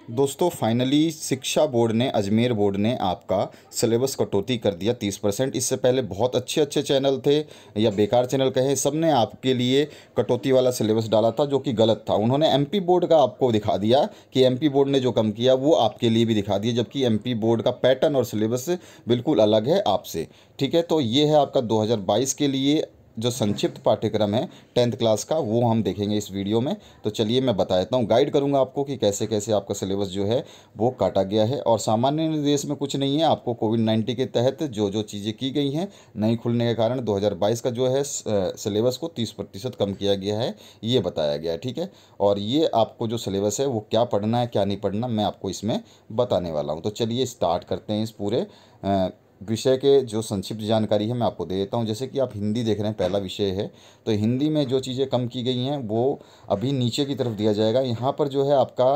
दोस्तों फाइनली शिक्षा बोर्ड ने अजमेर बोर्ड ने आपका सिलेबस कटौती कर दिया 30%। इससे पहले बहुत अच्छे अच्छे चैनल थे या बेकार चैनल कहे, सब ने आपके लिए कटौती वाला सिलेबस डाला था जो कि गलत था। उन्होंने एमपी बोर्ड का आपको दिखा दिया कि एमपी बोर्ड ने जो कम किया वो आपके लिए भी दिखा दिया, जबकि एमपी बोर्ड का पैटर्न और सिलेबस बिल्कुल अलग है आपसे। ठीक है, तो ये है आपका 2022 के लिए जो संक्षिप्त पाठ्यक्रम है 10th क्लास का, वो हम देखेंगे इस वीडियो में। तो चलिए मैं बता देता हूँ, गाइड करूँगा आपको कि कैसे कैसे आपका सिलेबस जो है वो काटा गया है। और सामान्य निर्देश में कुछ नहीं है, आपको कोविड-19 के तहत जो जो चीज़ें की गई हैं नहीं खुलने के कारण 2022 का जो है सिलेबस को 30% कम किया गया है, ये बताया गया है। ठीक है, और ये आपको जो सिलेबस है वो क्या पढ़ना है क्या नहीं पढ़ना मैं आपको इसमें बताने वाला हूँ। तो चलिए स्टार्ट करते हैं इस पूरे विषय के जो संक्षिप्त जानकारी है मैं आपको दे देता हूँ। जैसे कि आप हिंदी देख रहे हैं, पहला विषय है, तो हिंदी में जो चीज़ें कम की गई हैं वो अभी नीचे की तरफ दिया जाएगा। यहाँ पर जो है आपका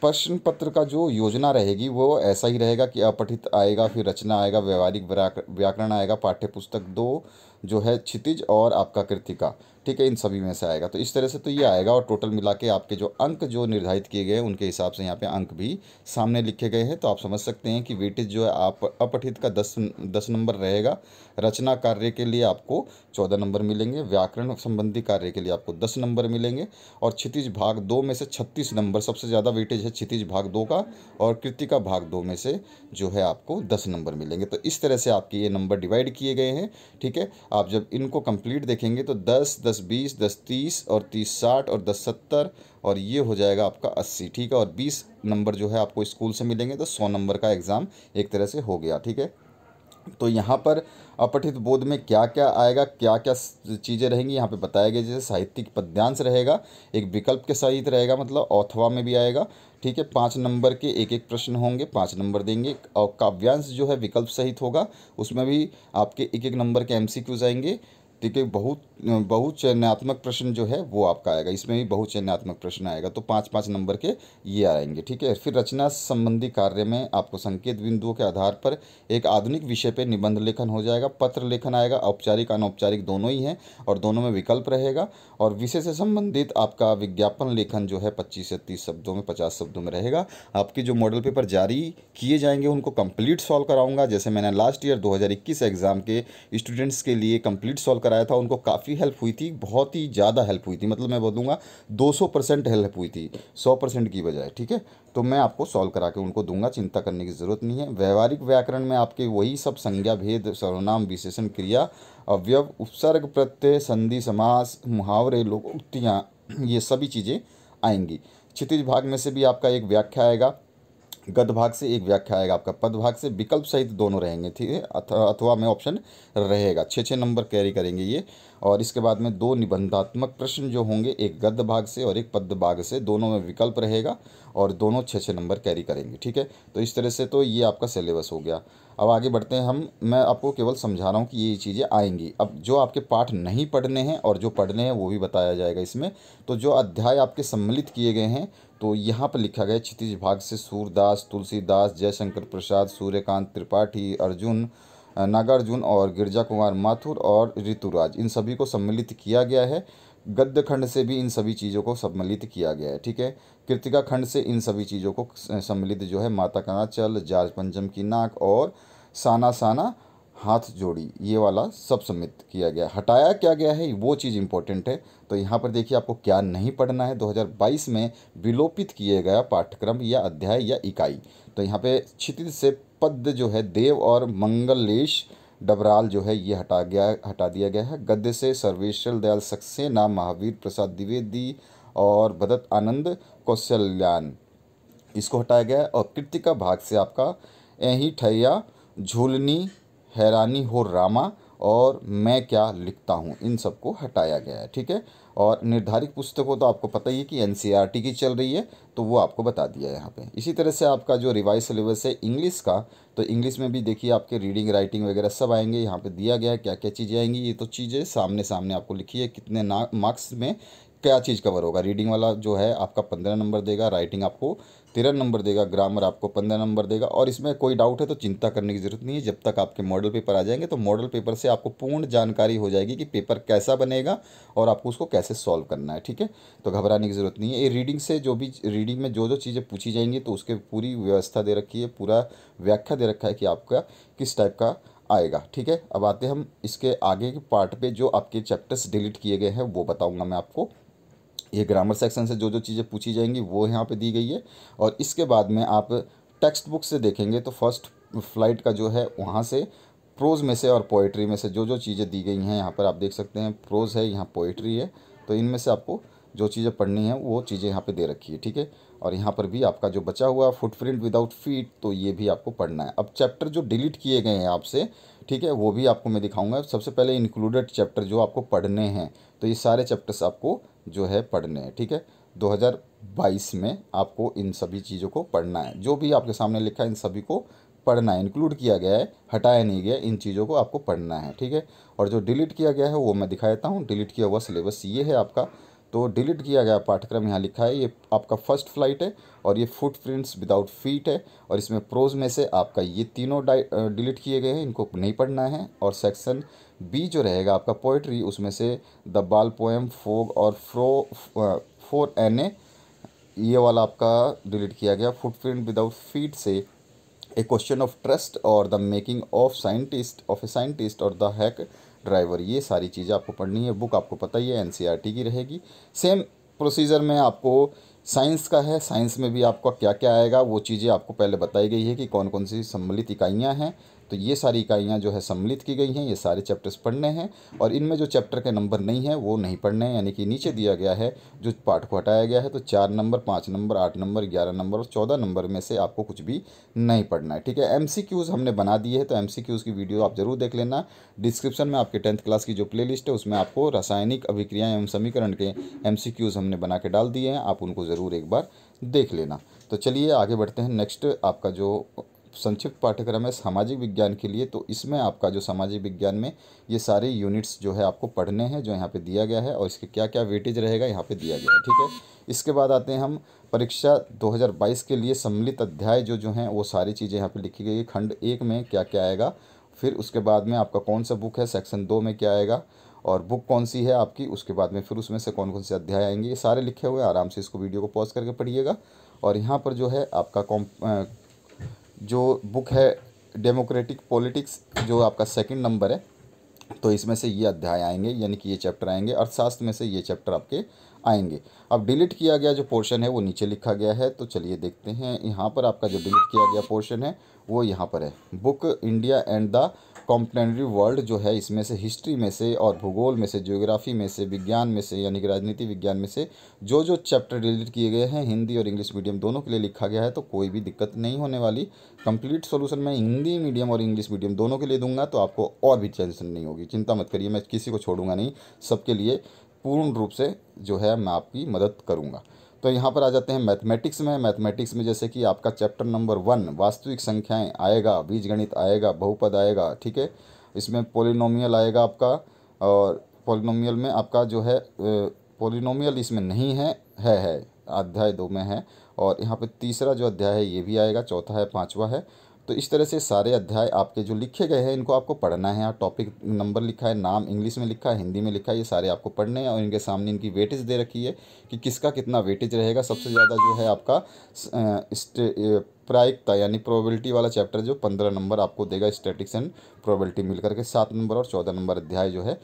प्रश्न पत्र का जो योजना रहेगी वो ऐसा ही रहेगा कि अपठित आएगा, फिर रचना आएगा, व्यवहारिक व्याकरण आएगा, पाठ्य पुस्तक 2 जो है क्षितिज और आपका कृतिका। ठीक है, इन सभी में से आएगा। तो इस तरह से तो ये आएगा, और टोटल मिला के आपके जो अंक जो निर्धारित किए गए हैं उनके हिसाब से यहाँ पे अंक भी सामने लिखे गए हैं। तो आप समझ सकते हैं कि वेटेज जो है आप अपठित का 10 नंबर रहेगा, रचना कार्य के लिए आपको 14 नंबर मिलेंगे, व्याकरण संबंधी कार्य के लिए आपको 10 नंबर मिलेंगे, और क्षितिज भाग 2 में से 36 नंबर, सबसे ज़्यादा वेटेज है क्षितिज भाग 2 का, और कृतिका भाग 2 में से जो है आपको 10 नंबर मिलेंगे। तो इस तरह से आपके ये नंबर डिवाइड किए गए हैं। ठीक है, आप जब इनको कंप्लीट देखेंगे तो 10 10 20 10 30 और 30 60 और 10 70 और ये हो जाएगा आपका 80। ठीक है, और 20 नंबर जो है आपको स्कूल से मिलेंगे, तो 100 नंबर का एग्ज़ाम एक तरह से हो गया। ठीक है, तो यहाँ पर अपठित बोध में क्या क्या आएगा, क्या क्या चीज़ें रहेंगी यहाँ पे बताया गया। जैसे साहित्यिक पद्यांश रहेगा, एक विकल्प के सहित रहेगा, मतलब अथवा में भी आएगा। ठीक है, 5 नंबर के एक एक प्रश्न होंगे, 5 नंबर देंगे। और काव्यांश जो है विकल्प सहित होगा, उसमें भी आपके एक एक नंबर के एमसीक्यूज आएंगे। ठीक है, बहुचयनात्मक प्रश्न जो है वो आपका आएगा, इसमें भी बहुचयनात्मक प्रश्न आएगा, तो 5 5 नंबर के ये आएंगे। ठीक है, फिर रचना संबंधी कार्य में आपको संकेत बिंदुओं के आधार पर एक आधुनिक विषय पे निबंध लेखन हो जाएगा, पत्र लेखन आएगा, औपचारिक अनौपचारिक दोनों ही हैं, और दोनों में विकल्प रहेगा। और विषय से संबंधित आपका विज्ञापन लेखन जो है 25 से 30 शब्दों में, 50 शब्दों में रहेगा। आपके जो मॉडल पेपर जारी किए जाएंगे उनको कंप्लीट सॉल्व कराऊंगा, जैसे मैंने लास्ट ईयर 2021 एग्ज़ाम के स्टूडेंट्स के लिए कंप्लीट सॉल्व कराया था, उनको काफ़ी हेल्प हुई थी, बहुत ही ज़्यादा हेल्प हुई थी, मतलब मैं बोलूँगा 200% हेल्प हुई थी 100% की बजाय। ठीक है, तो मैं आपको सॉल्व करा के उनको दूंगा, चिंता करने की ज़रूरत नहीं है। व्यवहारिक व्याकरण में आपके वही सब संज्ञा भेद सर्वनाम विशेषण क्रिया अवयव उपसर्ग प्रत्यय संधि समास मुहावरे लोकोक्तियाँ, ये सभी चीज़ें आएंगी। क्षितिज भाग में से भी आपका एक व्याख्या आएगा, गद्य भाग से एक व्याख्या आएगा, आपका पद भाग से विकल्प सहित दोनों रहेंगे। ठीक है, अथवा में ऑप्शन रहेगा, 6 नंबर कैरी करेंगे ये। और इसके बाद में 2 निबंधात्मक प्रश्न जो होंगे, एक गद्य भाग से और एक पद्य भाग से, दोनों में विकल्प रहेगा, और दोनों 6 नंबर कैरी करेंगे। ठीक है, तो इस तरह से तो ये आपका सिलेबस हो गया। अब आगे बढ़ते हैं हम, मैं आपको केवल समझा रहा हूँ कि ये चीज़ें आएंगी। अब जो आपके पाठ नहीं पढ़ने हैं और जो पढ़ने हैं वो भी बताया जाएगा इसमें। तो जो अध्याय आपके सम्मिलित किए गए हैं, तो यहाँ पर लिखा गया क्षितिज भाग से सूरदास, तुलसीदास, जयशंकर प्रसाद, सूर्यकांत त्रिपाठी, अर्जुन, नागार्जुन और गिरजा कुमार माथुर और ऋतुराज, इन सभी को सम्मिलित किया गया है। गद्य खंड से भी इन सभी चीज़ों को सम्मिलित किया गया है। ठीक है, कृतिका खंड से इन सभी चीज़ों को सम्मिलित जो है माता का नाचल, जाज पंचम की नाक और साना साना हाथ जोड़ी, ये वाला सब सम्मिलित किया गया। हटाया क्या गया है वो चीज़ इंपॉर्टेंट है। तो यहाँ पर देखिए आपको क्या नहीं पढ़ना है, 2022 में विलोपित किए गया पाठ्यक्रम या अध्याय या इकाई। तो यहाँ पे क्षितिज से पद्य जो है देव और मंगलेश डबराल जो है ये हटा दिया गया है। गद्य से सर्वेश्वर दयाल सक्सेना, महावीर प्रसाद द्विवेदी और भदत आनंद कौशल्यान, इसको हटाया गया है। और कृतिका भाग से आपका यही ठैया, झूलनी, हैरानी हो रामा और मैं क्या लिखता हूँ, इन सबको हटाया गया है। ठीक है, और निर्धारित पुस्तकों तो आपको पता ही है कि एनसीईआरटी की चल रही है, तो वो आपको बता दिया है यहाँ पे। इसी तरह से आपका जो रिवाइज सिलेबस है इंग्लिश का, तो इंग्लिश में भी देखिए आपके रीडिंग राइटिंग वगैरह सब आएंगे, यहाँ पे दिया गया है क्या क्या चीज़ें आएंगी। ये तो चीज़ें सामने सामने आपको लिखी है, कितने मार्क्स में क्या चीज़ कवर होगा। रीडिंग वाला जो है आपका 15 नंबर देगा, राइटिंग आपको 13 नंबर देगा, ग्रामर आपको 15 नंबर देगा। और इसमें कोई डाउट है तो चिंता करने की ज़रूरत नहीं है, जब तक आपके मॉडल पेपर आ जाएंगे तो मॉडल पेपर से आपको पूर्ण जानकारी हो जाएगी कि पेपर कैसा बनेगा और आपको उसको कैसे सॉल्व करना है। ठीक है, तो घबराने की ज़रूरत नहीं है। ये रीडिंग से जो भी रीडिंग में जो जो चीज़ें पूछी जाएंगी तो उसके पूरी व्यवस्था दे रखी है, पूरा व्याख्या दे रखा है कि आपका किस टाइप का आएगा। ठीक है, अब आते हैं हम इसके आगे के पार्ट पे। जो आपके चैप्टर्स डिलीट किए गए हैं वो बताऊंगा मैं आपको। ये ग्रामर सेक्शन से जो जो चीज़ें पूछी जाएंगी वो यहाँ पे दी गई है। और इसके बाद में आप टेक्स्ट बुक से देखेंगे तो फर्स्ट फ्लाइट का जो है वहाँ से प्रोज में से और पोइट्री में से जो जो चीज़ें दी गई हैं यहाँ पर आप देख सकते हैं। प्रोज है, यहाँ पोइट्री है, तो इनमें से आपको जो चीज़ें पढ़नी है वो चीज़ें यहाँ पे दे रखी है। ठीक है, और यहाँ पर भी आपका जो बचा हुआ फुटप्रिंट विदाउट फीट, तो ये भी आपको पढ़ना है। अब चैप्टर जो डिलीट किए गए हैं आपसे, ठीक है, वो भी आपको मैं दिखाऊंगा। सबसे पहले इंक्लूडेड चैप्टर जो आपको पढ़ने हैं, तो ये सारे चैप्टर्स आपको जो है पढ़ने हैं। ठीक है, 2022 में आपको इन सभी चीज़ों को पढ़ना है। जो भी आपके सामने लिखा है इन सभी को पढ़ना है, इंक्लूड किया गया है, हटाया नहीं गया, इन चीज़ों को आपको पढ़ना है। ठीक है, और जो डिलीट किया गया है वो मैं दिखा देता हूँ। डिलीट किया हुआ सिलेबस ये है आपका। तो डिलीट किया गया पाठ्यक्रम यहाँ लिखा है, ये आपका फर्स्ट फ्लाइट है और ये फुटप्रिंट्स विदाउट फीट है। और इसमें प्रोज में से आपका ये तीनों डिलीट किए गए हैं, इनको नहीं पढ़ना है। और सेक्शन बी जो रहेगा आपका पोइट्री, उसमें से द बाल पोएम, फोग और फोर एन ए, ये वाला आपका डिलीट किया गया। फुटप्रिंट विदाउट फीट से ए क्वेश्चन ऑफ ट्रस्ट और the making of a scientist और द हैक ड्राइवर, ये सारी चीज़ें आपको पढ़नी है। बुक आपको पता ही है एनसीईआरटी की रहेगी। सेम प्रोसीजर में आपको साइंस का है, साइंस में भी आपका क्या क्या आएगा वो चीज़ें आपको पहले बताई गई है कि कौन कौन सी सम्मिलित इकाइयाँ हैं। तो ये सारी इकाइयाँ जो है सम्मिलित की गई हैं, ये सारे चैप्टर्स पढ़ने हैं। और इनमें जो चैप्टर के नंबर नहीं है वो नहीं पढ़ने हैं, यानी कि नीचे दिया गया है जो पार्ट को हटाया गया है। तो 4 नंबर, 5 नंबर, 8 नंबर, 11 नंबर और 14 नंबर में से आपको कुछ भी नहीं पढ़ना है। ठीक है, एमसीक्यूज़ हमने बना दिए है, तो एमसीक्यूज़ की वीडियो आप जरूर देख लेना। डिस्क्रिप्शन में आपके 10th क्लास की जो प्लेलिस्ट है उसमें आपको रासायनिक अभिक्रिया एवं समीकरण के एमसीक्यूज़ हमने बना के डाल दिए हैं, आप उनको ज़रूर एक बार देख लेना। तो चलिए आगे बढ़ते हैं। नेक्स्ट आपका जो संक्षिप्त पाठ्यक्रम है सामाजिक विज्ञान के लिए, तो इसमें आपका जो सामाजिक विज्ञान में ये सारे यूनिट्स जो है आपको पढ़ने हैं, जो यहाँ पे दिया गया है और इसके क्या क्या वेटेज रहेगा यहाँ पे दिया गया है। ठीक है, इसके बाद आते हैं हम परीक्षा 2022 के लिए सम्मिलित अध्याय जो जो हैं वो सारी चीज़ें यहाँ पे लिखी गई है। खंड 1 में क्या क्या आएगा, फिर उसके बाद में आपका कौन सा बुक है, सेक्शन 2 में क्या आएगा और बुक कौन सी है आपकी, उसके बाद में फिर उसमें से कौन कौन से अध्याय आएंगे, ये सारे लिखे हुए हैं। आराम से इसको वीडियो को पॉज करके पढ़िएगा। और यहाँ पर जो है आपका जो बुक है डेमोक्रेटिक पॉलिटिक्स, जो आपका सेकंड नंबर है, तो इसमें से ये अध्याय आएंगे, यानी कि ये चैप्टर आएंगे। अर्थशास्त्र में से ये चैप्टर आपके आएंगे। अब डिलीट किया गया जो पोर्शन है वो नीचे लिखा गया है, तो चलिए देखते हैं। यहाँ पर आपका जो डिलीट किया गया पोर्शन है वो यहाँ पर है, बुक इंडिया एंड द कॉम्पिटेंटरी वर्ल्ड जो है, इसमें से हिस्ट्री में से और भूगोल में से, ज्योग्राफी में से, विज्ञान में से यानी कि राजनीति विज्ञान में से जो जो चैप्टर डिलीट किए गए हैं हिंदी और इंग्लिश मीडियम दोनों के लिए लिखा गया है, तो कोई भी दिक्कत नहीं होने वाली। कंप्लीट सॉल्यूशन मैं हिंदी मीडियम और इंग्लिश मीडियम दोनों के लिए दूंगा, तो आपको और भी टेंशन नहीं होगी, चिंता मत करिए, मैं किसी को छोड़ूंगा नहीं, सबके लिए पूर्ण रूप से जो है मैं आपकी मदद करूंगा। तो यहाँ पर आ जाते हैं मैथमेटिक्स में। मैथमेटिक्स में जैसे कि आपका चैप्टर नंबर 1 वास्तविक संख्याएं आएगा, बीजगणित आएगा, बहुपद आएगा। ठीक है, इसमें पॉलिनोमियल आएगा आपका, और पॉलिनोमियल में आपका जो है पॉलिनोमियल इसमें नहीं है अध्याय 2 में है। और यहाँ पे तीसरा जो अध्याय है ये भी आएगा, चौथा है, पांचवा है। तो इस तरह से सारे अध्याय आपके जो लिखे गए हैं इनको आपको पढ़ना है। यहाँ टॉपिक नंबर लिखा है, नाम इंग्लिश में लिखा है, हिंदी में लिखा है, ये सारे आपको पढ़ने हैं। और इनके सामने इनकी वेटेज दे रखी है कि किसका कितना वेटेज रहेगा। सबसे ज़्यादा जो है आपका प्रायिकता यानी प्रोबेबिलिटी वाला चैप्टर जो 15 नंबर आपको देगा, स्टैटिक्स एंड प्रोबेबिलिटी मिलकर के 7 नंबर और 14 नंबर अध्याय जो है।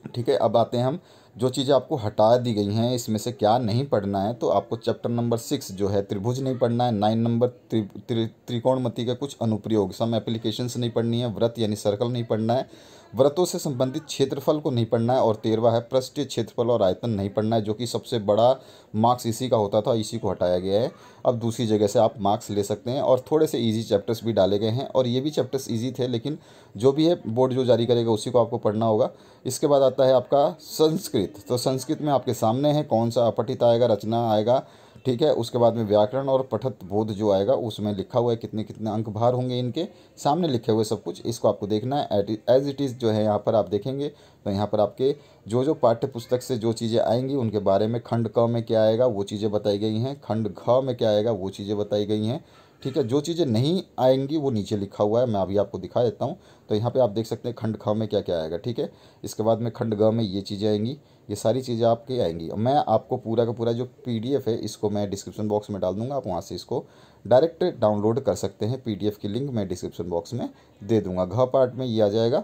ठीक है, अब आते हैं हम जो चीज़ें आपको हटा दी गई हैं इसमें से क्या नहीं पढ़ना है। तो आपको चैप्टर नंबर 6 जो है त्रिभुज नहीं पढ़ना है। 9 नंबर त्रिकोणमिति का कुछ अनुप्रयोग, सम एप्लीकेशंस नहीं पढ़नी है। व्रत यानी सर्कल नहीं पढ़ना है। व्रतों से संबंधित क्षेत्रफल को नहीं पढ़ना है। और 13वां है पृष्ठीय क्षेत्रफल और आयतन नहीं पढ़ना है, जो कि सबसे बड़ा मार्क्स इसी का होता था, इसी को हटाया गया है। अब दूसरी जगह से आप मार्क्स ले सकते हैं। और थोड़े से इजी चैप्टर्स भी डाले गए हैं, और ये भी चैप्टर्स इजी थे, लेकिन जो भी है बोर्ड जो जारी करेगा उसी को आपको पढ़ना होगा। इसके बाद आता है आपका संस्कृत। तो संस्कृत में आपके सामने है कौन सा अपठित आएगा, रचना आएगा, ठीक है। उसके बाद में व्याकरण और पठत बोध जो आएगा उसमें लिखा हुआ है कितने कितने अंक भार होंगे, इनके सामने लिखे हुए सब कुछ, इसको आपको देखना है एज इट इज़ जो है। यहाँ पर आप देखेंगे तो यहाँ पर आपके जो जो पाठ्य पुस्तक से जो चीज़ें आएंगी उनके बारे में खंड क में क्या आएगा वो चीज़ें बताई गई हैं, खंड घ में क्या आएगा वो चीज़ें बताई गई हैं, ठीक है। जो चीज़ें नहीं आएंगी वो नीचे लिखा हुआ है, मैं अभी आपको दिखा देता हूँ। तो यहाँ पे आप देख सकते हैं खंड ख में क्या क्या आएगा, ठीक है। इसके बाद में खंड ग में ये चीज़ें आएंगी, ये सारी चीज़ें आपकी आएंगी। मैं आपको पूरा का पूरा जो PDF है इसको मैं डिस्क्रिप्शन बॉक्स में डाल दूंगा, आप वहाँ से इसको डायरेक्ट डाउनलोड कर सकते हैं। PDF की लिंक मैं डिस्क्रिप्शन बॉक्स में दे दूंगा। घ पार्ट में ये आ जाएगा।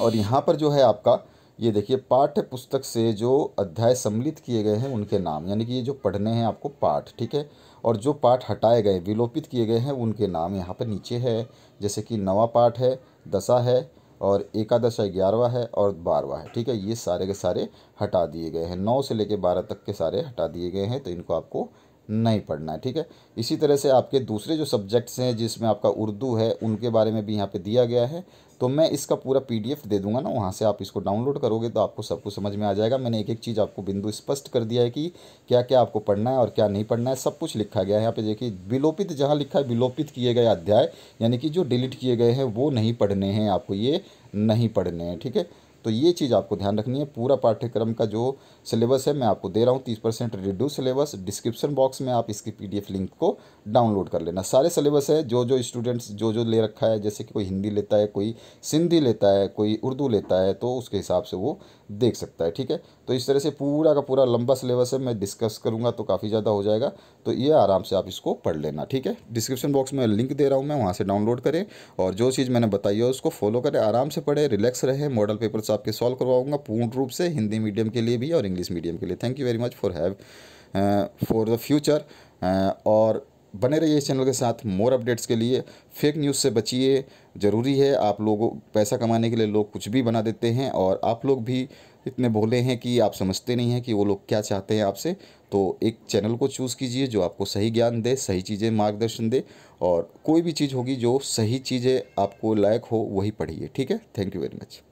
और यहाँ पर जो है आपका ये देखिए पाठ्य पुस्तक से जो अध्याय सम्मिलित किए गए हैं उनके नाम, यानी कि ये जो पढ़ने हैं आपको पाठ, ठीक है। और जो पाठ हटाए गए विलोपित किए गए हैं उनके नाम यहाँ पर नीचे है, जैसे कि नवा पाठ है, दशा है और एकादश है, 11वां है और 12वां है, ठीक है। ये सारे के सारे हटा दिए गए हैं, 9 से लेकर 12 तक के सारे हटा दिए गए हैं, तो इनको आपको नहीं पढ़ना है, ठीक है। इसी तरह से आपके दूसरे जो सब्जेक्ट्स हैं जिसमें आपका उर्दू है उनके बारे में भी यहाँ पे दिया गया है। तो मैं इसका पूरा PDF दे दूंगा ना, वहाँ से आप इसको डाउनलोड करोगे तो आपको सब कुछ समझ में आ जाएगा। मैंने एक एक चीज़ आपको बिंदु स्पष्ट कर दिया है कि क्या क्या आपको पढ़ना है और क्या नहीं पढ़ना है, सब कुछ लिखा गया है। यहाँ पे देखिए विलोपित जहाँ लिखा है विलोपित किए गए अध्याय, यानी कि जो डिलीट किए गए हैं वो नहीं पढ़ने हैं आपको, ये नहीं पढ़ने हैं, ठीक है। तो ये चीज़ आपको ध्यान रखनी है। पूरा पाठ्यक्रम का जो सिलेबस है मैं आपको दे रहा हूँ 30% रिड्यूस सिलेबस। डिस्क्रिप्शन बॉक्स में आप इसकी PDF लिंक को डाउनलोड कर लेना। सारे सिलेबस है जो जो स्टूडेंट्स जो जो ले रखा है, जैसे कि कोई हिंदी लेता है, कोई सिंधी लेता है, कोई उर्दू लेता है, तो उसके हिसाब से वो देख सकता है, ठीक है। तो इस तरह से पूरा का पूरा लंबा सिलेबस है, मैं डिस्कस करूँगा तो काफ़ी ज़्यादा हो जाएगा, तो ये आराम से आप इसको पढ़ लेना, ठीक है। डिस्क्रिप्शन बॉक्स में लिंक दे रहा हूँ मैं, वहाँ से डाउनलोड करें और जो चीज़ मैंने बताई है उसको फॉलो करें, आराम से पढ़ें, रिलैक्स रहें। मॉडल पेपर्स आपके सॉल्व करवाऊंगा पूर्ण रूप से, हिंदी मीडियम के लिए भी और इंग्लिश मीडियम के लिए। Thank you very much for the future. और बने रहिए इस चैनल के साथ मोर अपडेट्स के लिए। फेक न्यूज़ से बचिए, ज़रूरी है। आप लोगों पैसा कमाने के लिए लोग कुछ भी बना देते हैं और आप लोग भी इतने भोले हैं कि आप समझते नहीं हैं कि वो लोग क्या चाहते हैं आपसे। तो एक चैनल को चूज़ कीजिए जो आपको सही ज्ञान दे, सही चीज़ें मार्गदर्शन दे, और कोई भी चीज़ होगी जो सही चीज़ें आपको लायक हो वही पढ़िए, ठीक है। Thank you very much.